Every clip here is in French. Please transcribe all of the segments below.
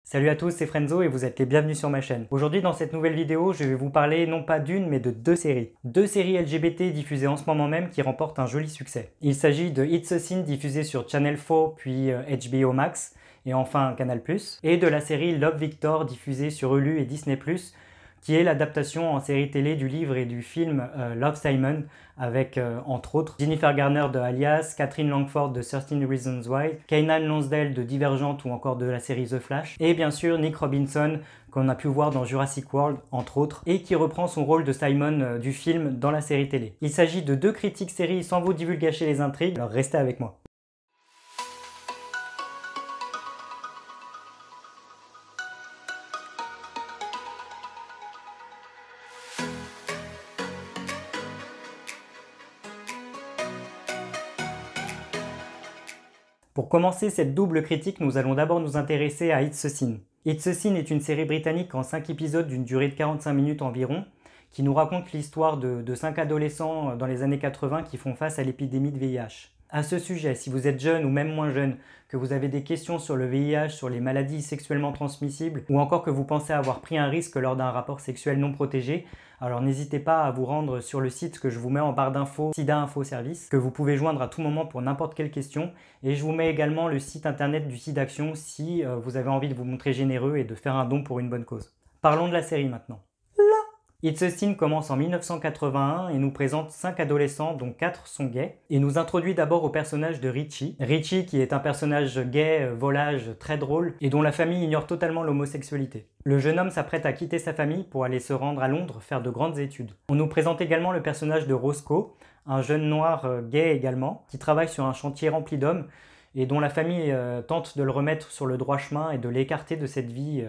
Salut à tous, c'est Frenzo et vous êtes les bienvenus sur ma chaîne. Aujourd'hui dans cette nouvelle vidéo, je vais vous parler non pas d'une mais de deux séries. Deux séries LGBT diffusées en ce moment même qui remportent un joli succès. Il s'agit de It's a Sin diffusée sur Channel 4 puis HBO Max et enfin Canal+, et de la série Love Victor diffusée sur Hulu et Disney+, qui est l'adaptation en série télé du livre et du film Love Simon, avec entre autres Jennifer Garner de Alias, Catherine Langford de 13 Reasons Why, Kainan Lonsdale de Divergente ou encore de la série The Flash, et bien sûr Nick Robinson qu'on a pu voir dans Jurassic World entre autres, et qui reprend son rôle de Simon du film dans la série télé. Il s'agit de deux critiques séries sans vous divulgacher les intrigues, alors restez avec moi. Pour commencer cette double critique, nous allons d'abord nous intéresser à It's a Sin. It's a Sin est une série britannique en 5 épisodes d'une durée de 45 minutes environ, qui nous raconte l'histoire de 5 adolescents dans les années 80 qui font face à l'épidémie de VIH. À ce sujet, si vous êtes jeune ou même moins jeune, que vous avez des questions sur le VIH, sur les maladies sexuellement transmissibles, ou encore que vous pensez avoir pris un risque lors d'un rapport sexuel non protégé, alors n'hésitez pas à vous rendre sur le site que je vous mets en barre d'infos, SIDA Info Service, que vous pouvez joindre à tout moment pour n'importe quelle question, et je vous mets également le site internet du SIDAction si vous avez envie de vous montrer généreux et de faire un don pour une bonne cause. Parlons de la série maintenant. It's a Sin commence en 1981 et nous présente 5 adolescents dont 4 sont gays et nous introduit d'abord au personnage de Richie. Richie qui est un personnage gay, volage, très drôle et dont la famille ignore totalement l'homosexualité. Le jeune homme s'apprête à quitter sa famille pour aller se rendre à Londres faire de grandes études. On nous présente également le personnage de Roscoe, un jeune noir gay également, qui travaille sur un chantier rempli d'hommes et dont la famille tente de le remettre sur le droit chemin et de l'écarter de cette vie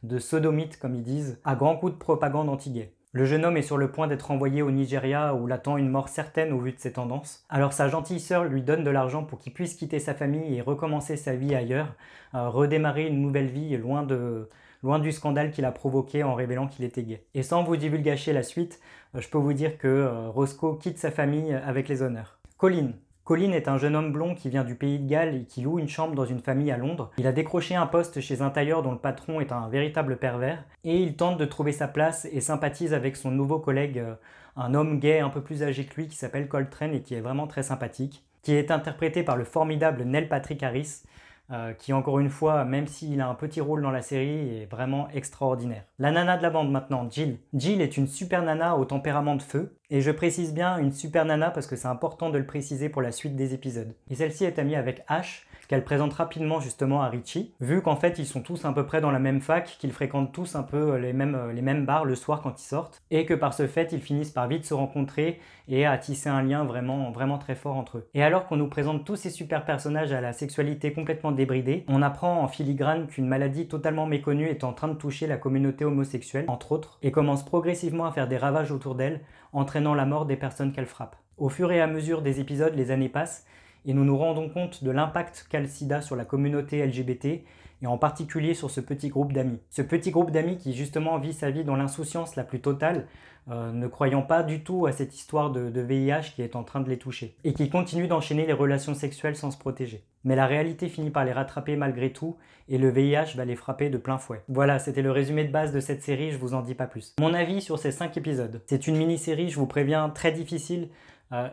de sodomite, comme ils disent, à grands coups de propagande anti-gay. Le jeune homme est sur le point d'être envoyé au Nigeria où l'attend une mort certaine au vu de ses tendances. Alors sa gentille sœur lui donne de l'argent pour qu'il puisse quitter sa famille et recommencer sa vie ailleurs, redémarrer une nouvelle vie loin du scandale qu'il a provoqué en révélant qu'il était gay. Et sans vous divulgacher la suite, je peux vous dire que Roscoe quitte sa famille avec les honneurs. Colin est un jeune homme blond qui vient du pays de Galles et qui loue une chambre dans une famille à Londres. Il a décroché un poste chez un tailleur dont le patron est un véritable pervers et il tente de trouver sa place et sympathise avec son nouveau collègue, un homme gay un peu plus âgé que lui qui s'appelle Coltrane et qui est vraiment très sympathique, qui est interprété par le formidable Neil Patrick Harris, qui encore une fois, même s'il a un petit rôle dans la série, est vraiment extraordinaire. La nana de la bande maintenant, Jill. Jill est une super nana au tempérament de feu, et je précise bien une super nana parce que c'est important de le préciser pour la suite des épisodes. Et celle-ci est amie avec Ash, qu'elle présente rapidement justement à Richie, vu qu'en fait ils sont tous à peu près dans la même fac, qu'ils fréquentent tous un peu les mêmes bars le soir quand ils sortent, et que par ce fait ils finissent par vite se rencontrer et à tisser un lien vraiment très fort entre eux. Et alors qu'on nous présente tous ces super personnages à la sexualité complètement débridée, on apprend en filigrane qu'une maladie totalement méconnue est en train de toucher la communauté homosexuelle, entre autres, et commence progressivement à faire des ravages autour d'elle, entraînant la mort des personnes qu'elle frappe. Au fur et à mesure des épisodes, les années passent, et nous nous rendons compte de l'impact qu'a le sida sur la communauté LGBT, et en particulier sur ce petit groupe d'amis. Ce petit groupe d'amis qui justement vit sa vie dans l'insouciance la plus totale, ne croyant pas du tout à cette histoire de VIH qui est en train de les toucher, et qui continue d'enchaîner les relations sexuelles sans se protéger. Mais la réalité finit par les rattraper malgré tout, et le VIH va les frapper de plein fouet. Voilà, c'était le résumé de base de cette série, je vous en dis pas plus. Mon avis sur ces 5 épisodes. C'est une mini-série, je vous préviens, très difficile,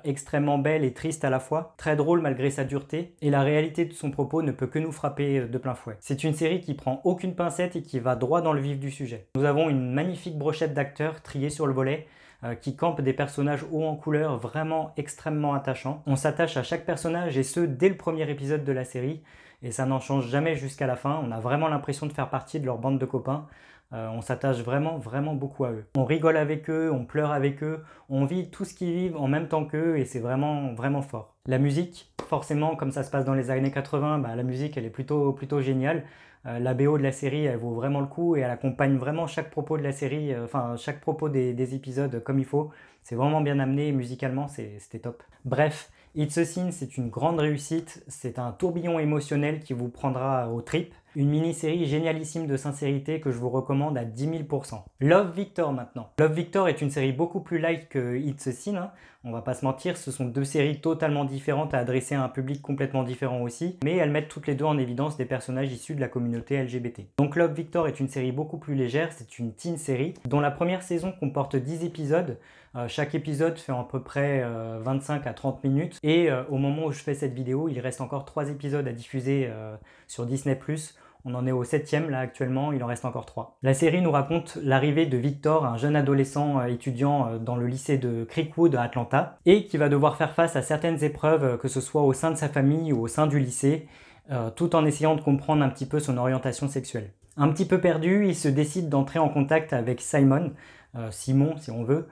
extrêmement belle et triste à la fois, très drôle malgré sa dureté, et la réalité de son propos ne peut que nous frapper de plein fouet. C'est une série qui prend aucune pincette et qui va droit dans le vif du sujet. Nous avons une magnifique brochette d'acteurs triés sur le volet, qui campent des personnages hauts en couleur vraiment extrêmement attachants. On s'attache à chaque personnage et ce dès le premier épisode de la série, et ça n'en change jamais jusqu'à la fin. On a vraiment l'impression de faire partie de leur bande de copains. On s'attache vraiment beaucoup à eux. On rigole avec eux, on pleure avec eux, on vit tout ce qu'ils vivent en même temps qu'eux et c'est vraiment fort. La musique, forcément, comme ça se passe dans les années 80, la musique elle est plutôt géniale. La BO de la série elle vaut vraiment le coup et elle accompagne vraiment chaque propos de la série, chaque propos des épisodes comme il faut. C'est vraiment bien amené musicalement, c'était top. Bref, It's a Sin c'est une grande réussite, c'est un tourbillon émotionnel qui vous prendra aux tripes. Une mini-série génialissime de sincérité que je vous recommande à 10 000%. Love Victor maintenant. Love Victor est une série beaucoup plus light que It's a Sin, hein. On va pas se mentir, ce sont deux séries totalement différentes à adresser à un public complètement différent aussi, mais elles mettent toutes les deux en évidence des personnages issus de la communauté LGBT. Donc Love Victor est une série beaucoup plus légère, c'est une teen série, dont la première saison comporte 10 épisodes. Chaque épisode fait à peu près 25 à 30 minutes, et au moment où je fais cette vidéo, il reste encore 3 épisodes à diffuser sur Disney+. On en est au 7e là actuellement, il en reste encore 3. La série nous raconte l'arrivée de Victor, un jeune adolescent étudiant dans le lycée de Creekwood à Atlanta, et qui va devoir faire face à certaines épreuves, que ce soit au sein de sa famille ou au sein du lycée, tout en essayant de comprendre un petit peu son orientation sexuelle. Un petit peu perdu, il se décide d'entrer en contact avec Simon si on veut,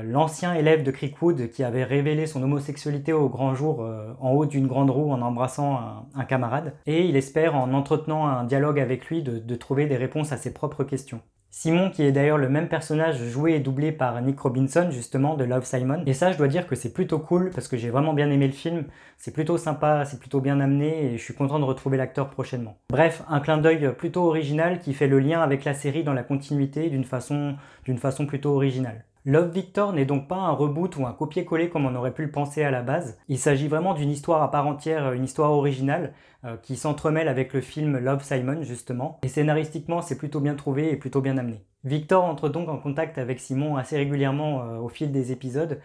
l'ancien élève de Creekwood qui avait révélé son homosexualité au grand jour en haut d'une grande roue en embrassant un camarade, et il espère, en entretenant un dialogue avec lui, de trouver des réponses à ses propres questions. Simon, qui est d'ailleurs le même personnage joué et doublé par Nick Robinson, justement, de Love, Simon. Et ça, je dois dire que c'est plutôt cool, parce que j'ai vraiment bien aimé le film. C'est plutôt sympa, c'est plutôt bien amené, et je suis content de retrouver l'acteur prochainement. Bref, un clin d'œil plutôt original qui fait le lien avec la série dans la continuité d'une façon plutôt originale. Love Victor n'est donc pas un reboot ou un copier-coller comme on aurait pu le penser à la base. Il s'agit vraiment d'une histoire à part entière, une histoire originale qui s'entremêle avec le film Love, Simon justement. Et scénaristiquement, c'est plutôt bien trouvé et plutôt bien amené. Victor entre donc en contact avec Simon assez régulièrement au fil des épisodes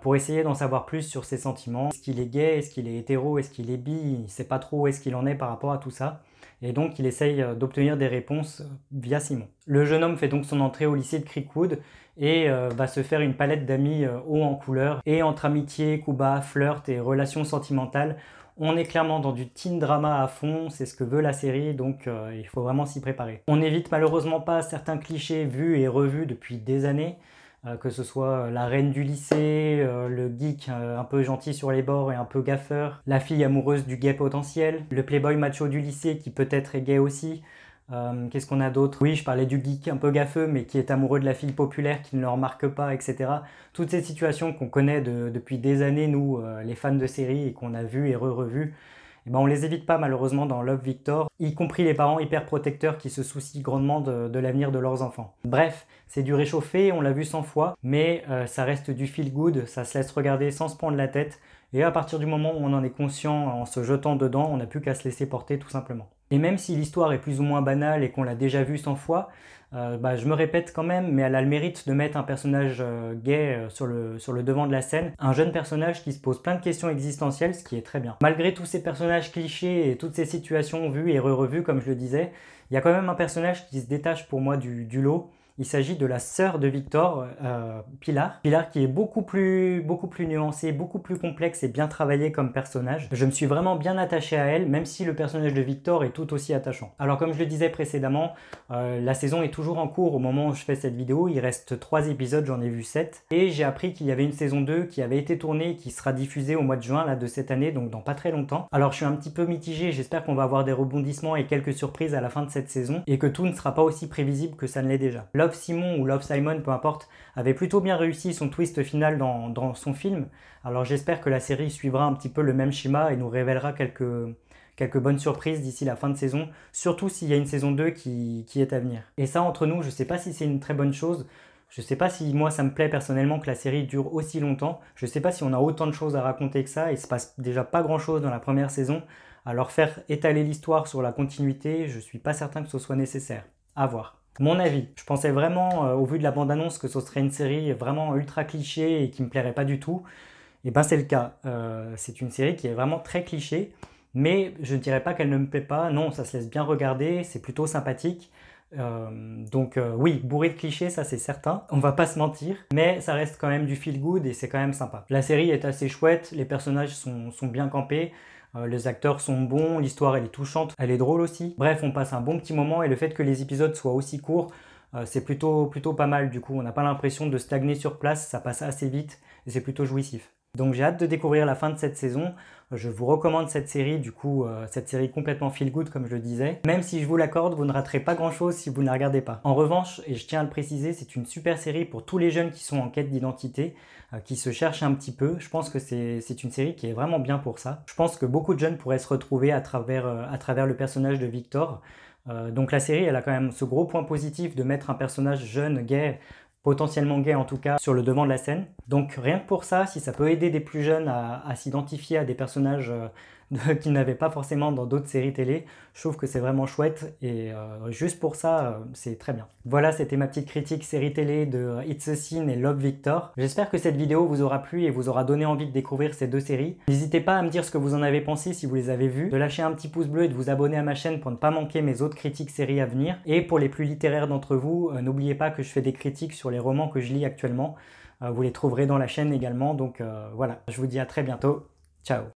pour essayer d'en savoir plus sur ses sentiments. Est-ce qu'il est gay? Est-ce qu'il est hétéro? Est-ce qu'il est bi? Il ne sait pas trop où est-ce qu'il en est par rapport à tout ça. Et donc il essaye d'obtenir des réponses via Simon. Le jeune homme fait donc son entrée au lycée de Creekwood et va se faire une palette d'amis haut en couleur. Et entre amitié, coups bas, flirt et relations sentimentales, on est clairement dans du teen drama à fond, c'est ce que veut la série, donc il faut vraiment s'y préparer. On n'évite malheureusement pas certains clichés vus et revus depuis des années, que ce soit la reine du lycée, le geek un peu gentil sur les bords et un peu gaffeur, la fille amoureuse du gay potentiel, le playboy macho du lycée qui peut-être est gay aussi. Qu'est-ce qu'on a d'autre? Oui, je parlais du geek un peu gaffeux, mais qui est amoureux de la fille populaire, qui ne le remarque pas, etc. Toutes ces situations qu'on connaît depuis des années, nous, les fans de séries, et qu'on a vues et re-revues, eh ben, on les évite pas malheureusement dans Love Victor, y compris les parents hyper protecteurs qui se soucient grandement de l'avenir de leurs enfants. Bref, c'est du réchauffé, on l'a vu 100 fois, mais ça reste du feel good, ça se laisse regarder sans se prendre la tête, et à partir du moment où on en est conscient en se jetant dedans, on n'a plus qu'à se laisser porter tout simplement. Et même si l'histoire est plus ou moins banale et qu'on l'a déjà vue 100 fois, je me répète quand même, mais elle a le mérite de mettre un personnage gay sur le devant de la scène. Un jeune personnage qui se pose plein de questions existentielles, ce qui est très bien. Malgré tous ces personnages clichés et toutes ces situations vues et re-revues, comme je le disais, il y a quand même un personnage qui se détache pour moi du lot. Il s'agit de la sœur de Victor, Pilar. Pilar qui est beaucoup plus nuancée, beaucoup plus complexe et bien travaillée comme personnage. Je me suis vraiment bien attaché à elle, même si le personnage de Victor est tout aussi attachant. Alors comme je le disais précédemment, la saison est toujours en cours au moment où je fais cette vidéo. Il reste 3 épisodes, j'en ai vu 7. Et j'ai appris qu'il y avait une saison 2 qui avait été tournée et qui sera diffusée au mois de juin là, de cette année, donc dans pas très longtemps. Alors je suis un petit peu mitigé, j'espère qu'on va avoir des rebondissements et quelques surprises à la fin de cette saison, et que tout ne sera pas aussi prévisible que ça ne l'est déjà. Love Simon ou Love Simon, peu importe, avait plutôt bien réussi son twist final dans son film. Alors j'espère que la série suivra un petit peu le même schéma et nous révélera quelques bonnes surprises d'ici la fin de saison, surtout s'il y a une saison 2 qui est à venir. Et ça, entre nous, je sais pas si c'est une très bonne chose. Je sais pas si moi ça me plaît personnellement que la série dure aussi longtemps. Je sais pas si on a autant de choses à raconter que ça. Il se passe déjà pas grand chose dans la première saison. Alors faire étaler l'histoire sur la continuité, je suis pas certain que ce soit nécessaire. À voir. Mon avis, je pensais vraiment, au vu de la bande-annonce, que ce serait une série vraiment ultra cliché et qui me plairait pas du tout. Et ben c'est le cas. C'est une série qui est vraiment très cliché, mais je ne dirais pas qu'elle ne me plaît pas. Non, ça se laisse bien regarder, c'est plutôt sympathique. Oui, bourré de clichés, ça c'est certain, on va pas se mentir, mais ça reste quand même du feel good et c'est quand même sympa. La série est assez chouette, les personnages sont bien campés, les acteurs sont bons, l'histoire elle est touchante, elle est drôle aussi. Bref, on passe un bon petit moment et le fait que les épisodes soient aussi courts, c'est plutôt pas mal du coup. On n'a pas l'impression de stagner sur place, ça passe assez vite et c'est plutôt jouissif. Donc j'ai hâte de découvrir la fin de cette saison. Je vous recommande cette série, du coup, cette série complètement feel good comme je le disais. Même si je vous l'accorde, vous ne raterez pas grand chose si vous ne la regardez pas. En revanche, et je tiens à le préciser, c'est une super série pour tous les jeunes qui sont en quête d'identité, qui se cherchent un petit peu. Je pense que c'est une série qui est vraiment bien pour ça. Je pense que beaucoup de jeunes pourraient se retrouver à travers le personnage de Victor. Donc la série, elle a quand même ce gros point positif de mettre un personnage jeune, gay, potentiellement gay en tout cas, sur le devant de la scène. Donc rien que pour ça, si ça peut aider des plus jeunes à s'identifier à des personnages qu'ils n'avaient pas forcément dans d'autres séries télé, je trouve que c'est vraiment chouette et juste pour ça, c'est très bien. Voilà, c'était ma petite critique série télé de It's a Sin et Love Victor. J'espère que cette vidéo vous aura plu et vous aura donné envie de découvrir ces deux séries. N'hésitez pas à me dire ce que vous en avez pensé si vous les avez vues, de lâcher un petit pouce bleu et de vous abonner à ma chaîne pour ne pas manquer mes autres critiques séries à venir. Et pour les plus littéraires d'entre vous, n'oubliez pas que je fais des critiques sur les romans que je lis actuellement. Vous les trouverez dans la chaîne également, donc voilà. Je vous dis à très bientôt. Ciao.